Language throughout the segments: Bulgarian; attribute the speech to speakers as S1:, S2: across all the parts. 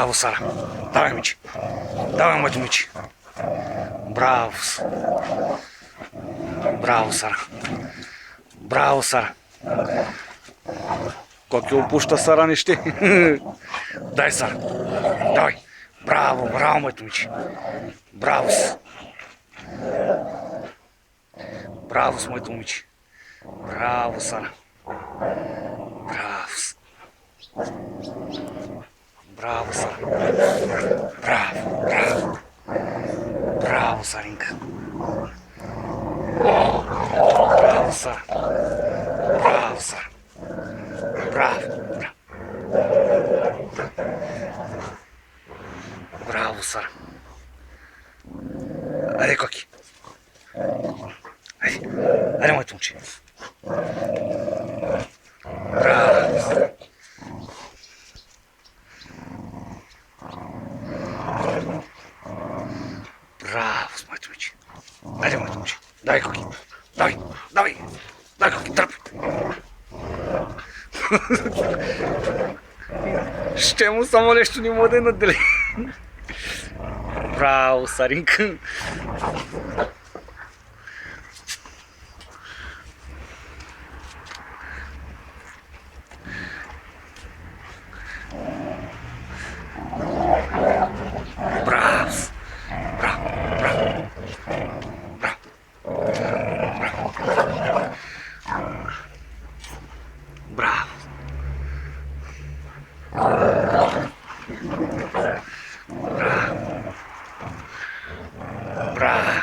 S1: Bravo, Sara. Давай, мечи. Давай, моите мечи. Браво. Браво, Сара. Браво, Сара. Как ги опуща Сара нещи. Дай, Сара. Давай. Браво, браво, моите мечи. Браво. Браво с моите момичи. Браво, Сара. Браво. Браво, Сара. Браво, браво. Браво, Саринка. Браво, Сара. Браво, Сара. Браво, браво. Браво, Сара. Айде, Коки. Айде. Айде, моето момче. Браво. Браво с моето момче. Айде, моето момче. Давай, Коки. Давай, давай. Давай, Коки, тръпи. Ще му само нещо не мога да я надели. Браво, Саринка. Браво. Браво, браво. Браво. Браво.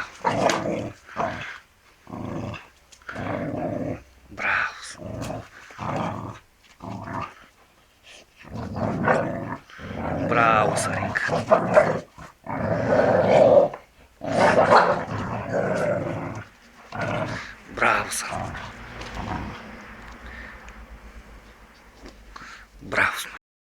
S1: Браво. Браво, Саринка. Браво, Сара. Браво,